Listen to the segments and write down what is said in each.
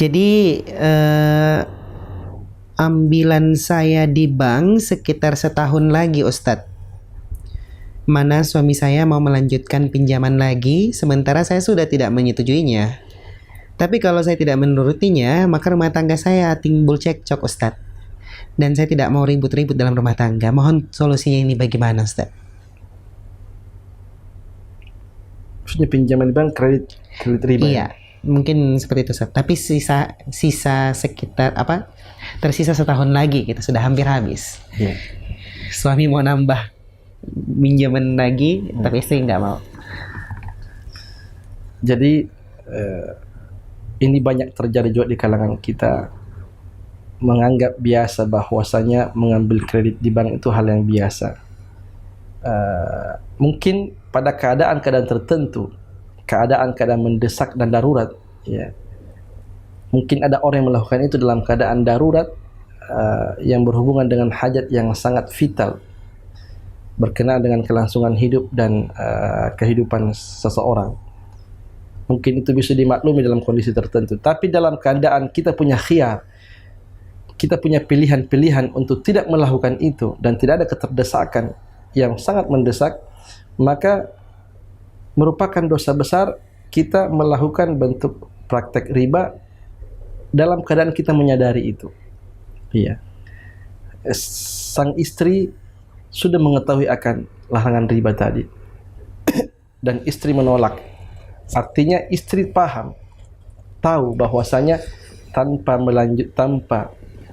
Jadi ambilan saya di bank sekitar setahun lagi, Ustadz. Mana suami saya mau melanjutkan pinjaman lagi, sementara saya sudah tidak menyetujuinya. Tapi kalau saya tidak menurutinya, maka rumah tangga saya timbul cekcok, Ustadz. Dan saya tidak mau ribut-ribut dalam rumah tangga. Mohon solusinya ini bagaimana, Ustadz? Maksudnya pinjaman di bank kredit riba. Iya, mungkin seperti itu, Ustadz. Tapi sisa sekitar tersisa setahun lagi, kita sudah hampir habis. Ya. Suami mau nambah pinjaman lagi, tapi istri nggak mau. Jadi ini banyak terjadi juga di kalangan kita, menganggap biasa bahwasanya mengambil kredit di bank itu hal yang biasa. Mungkin pada keadaan-keadaan tertentu, keadaan-keadaan mendesak dan darurat, ya. Mungkin ada orang yang melakukan itu dalam keadaan darurat yang berhubungan dengan hajat yang sangat vital, berkenaan dengan kelangsungan hidup dan kehidupan seseorang. Mungkin itu bisa dimaklumi dalam kondisi tertentu. Tapi dalam keadaan kita punya khiyar, kita punya pilihan-pilihan untuk tidak melakukan itu dan tidak ada keterdesakan yang sangat mendesak, maka merupakan dosa besar kita melakukan bentuk praktek riba dalam keadaan kita menyadari itu. Iya. Sang istri sudah mengetahui akan larangan riba tadi dan istri menolak. Artinya istri paham, tahu bahwasanya tanpa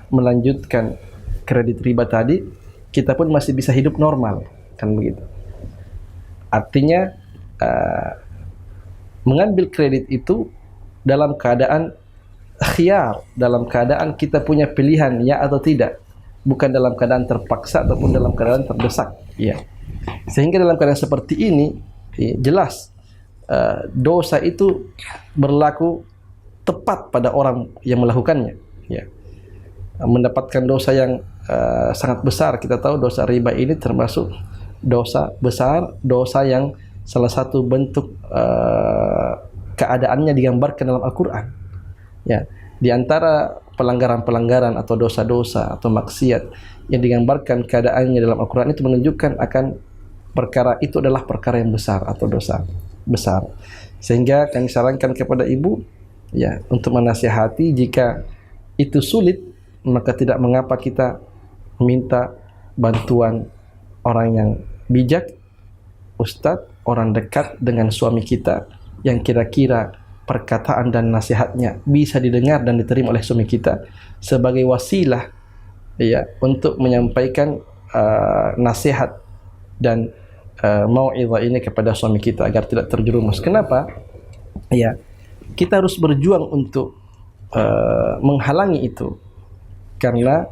melanjutkan kredit riba tadi, kita pun masih bisa hidup normal, kan begitu. Artinya mengambil kredit itu dalam keadaan khiyar, dalam keadaan kita punya pilihan ya atau tidak, bukan dalam keadaan terpaksa ataupun dalam keadaan terdesak, ya. Sehingga dalam keadaan seperti ini jelas dosa itu berlaku tepat pada orang yang melakukannya, ya. Mendapatkan dosa yang sangat besar. Kita tahu dosa riba ini termasuk dosa besar, dosa yang salah satu bentuk keadaannya digambarkan dalam Al-Quran, ya. Di antara pelanggaran-pelanggaran atau dosa-dosa atau maksiat yang digambarkan keadaannya dalam Al-Quran itu menunjukkan akan perkara itu adalah perkara yang besar atau dosa besar. Sehingga kami sarankan kepada ibu, ya, untuk menasihati jika itu sulit, maka tidak mengapa kita minta bantuan orang yang bijak, ustadz, orang dekat dengan suami kita yang kira-kira perkataan dan nasihatnya bisa didengar dan diterima oleh suami kita sebagai wasilah, ya, untuk menyampaikan nasihat dan mau'izah ini kepada suami kita agar tidak terjerumus. Kenapa? Ya, kita harus berjuang untuk menghalangi itu, karena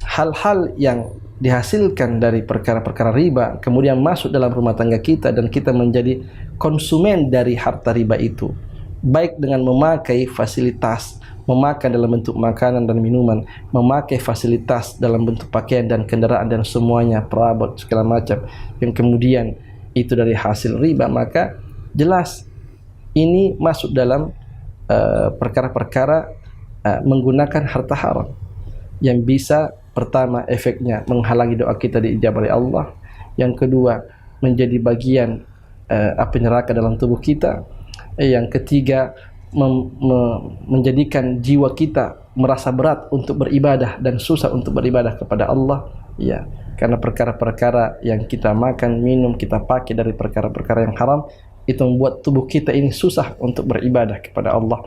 hal-hal yang dihasilkan dari perkara-perkara riba kemudian masuk dalam rumah tangga kita dan kita menjadi konsumen dari harta riba itu, baik dengan memakai fasilitas, memakan dalam bentuk makanan dan minuman, memakai fasilitas dalam bentuk pakaian dan kendaraan dan semuanya, perabot segala macam, yang kemudian itu dari hasil riba, maka jelas ini masuk dalam perkara-perkara menggunakan harta haram yang bisa, pertama, efeknya menghalangi doa kita diijabah oleh Allah, yang kedua menjadi bagian api neraka dalam tubuh kita, yang ketiga menjadikan jiwa kita merasa berat untuk beribadah dan susah untuk beribadah kepada Allah, ya, karena perkara-perkara yang kita makan, minum, kita pakai dari perkara-perkara yang haram itu membuat tubuh kita ini susah untuk beribadah kepada Allah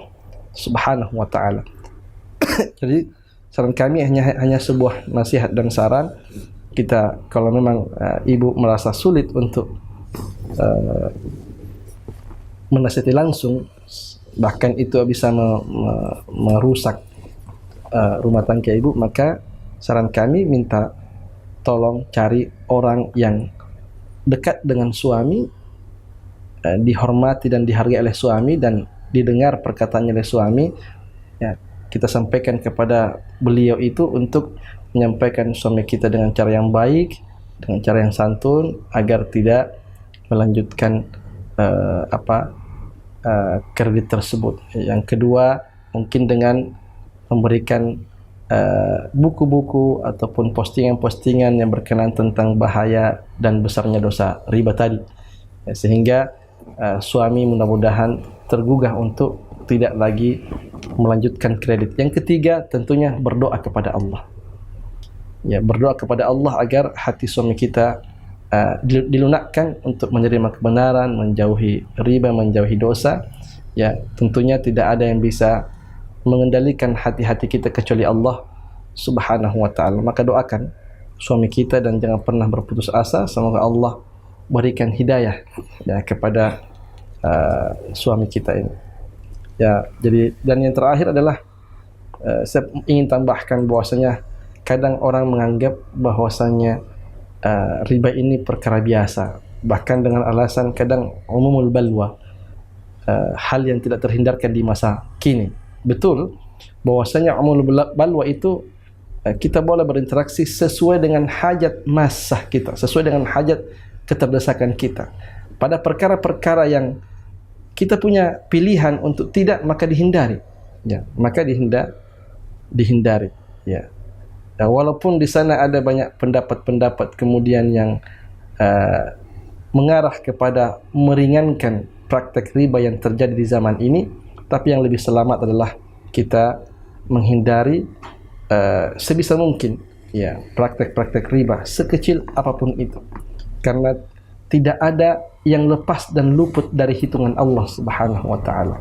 Subhanahu wa ta'ala. Jadi saran kami hanya sebuah nasihat dan saran kita, kalau memang ibu merasa sulit untuk menasihati langsung, bahkan itu bisa merusak rumah tangga ibu, maka saran kami minta tolong cari orang yang dekat dengan suami, dihormati dan dihargai oleh suami dan didengar perkataannya oleh suami, ya, kita sampaikan kepada beliau itu untuk menyampaikan suami kita dengan cara yang baik, dengan cara yang santun, agar tidak melanjutkan kredit tersebut. Yang kedua, mungkin dengan memberikan buku-buku ataupun postingan-postingan yang berkenaan tentang bahaya dan besarnya dosa riba tadi, ya, sehingga suami mudah-mudahan tergugah untuk tidak lagi melanjutkan kredit. Yang ketiga tentunya berdoa kepada Allah, ya, berdoa kepada Allah agar hati suami kita dilunakkan untuk menerima kebenaran, menjauhi riba, menjauhi dosa. Ya, tentunya tidak ada yang bisa mengendalikan hati-hati kita kecuali Allah Subhanahu wa ta'ala. Maka doakan suami kita dan jangan pernah berputus asa. Semoga Allah berikan hidayah, ya, kepada suami kita ini. Ya, jadi, dan yang terakhir adalah saya ingin tambahkan bahwasanya kadang orang menganggap bahwasanya riba ini perkara biasa, bahkan dengan alasan kadang umumul balwa, hal yang tidak terhindarkan di masa kini. Betul bahwasanya umumul balwa itu kita boleh berinteraksi sesuai dengan hajat masah kita, sesuai dengan hajat keterdesakan kita. Pada perkara-perkara yang kita punya pilihan untuk tidak, maka dihindari, ya, maka dihindari, ya. Dan walaupun di sana ada banyak pendapat-pendapat kemudian yang mengarah kepada meringankan praktek riba yang terjadi di zaman ini, tapi yang lebih selamat adalah kita menghindari sebisa mungkin, ya, praktek-praktek riba sekecil apapun itu, karena tidak ada yang lepas dan luput dari hitungan Allah Subhanahu wa ta'ala.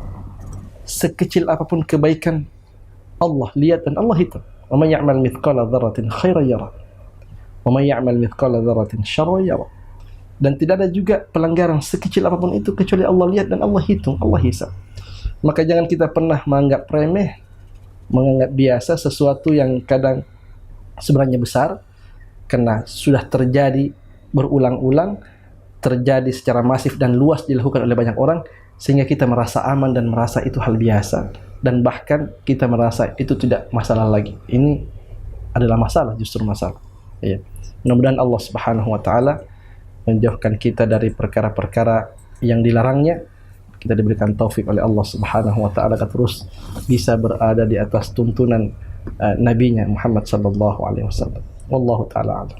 Sekecil apapun kebaikan, Allah lihat dan Allah hitung. Wa may ya'mal mithqala dzarratin khairan yarah wa may ya'mal mithqala dzarratin syarran yarah. Dan tidak ada juga pelanggaran sekecil apapun itu kecuali Allah lihat dan Allah hitung, Allah hisab. Maka jangan kita pernah menganggap remeh, menganggap biasa sesuatu yang kadang sebenarnya besar, karena sudah terjadi berulang-ulang, terjadi secara masif dan luas dilakukan oleh banyak orang, sehingga kita merasa aman dan merasa itu hal biasa, dan bahkan kita merasa itu tidak masalah lagi. Ini adalah masalah, justru masalah, ya. Mudah-mudahan Allah Subhanahu wa ta'ala menjauhkan kita dari perkara-perkara yang dilarangnya. Kita diberikan taufik oleh Allah Subhanahu wa ta'ala agar terus bisa berada di atas tuntunan nabinya Muhammad sallallahu alaihi wasallam. Wallahu ta'ala a'lam.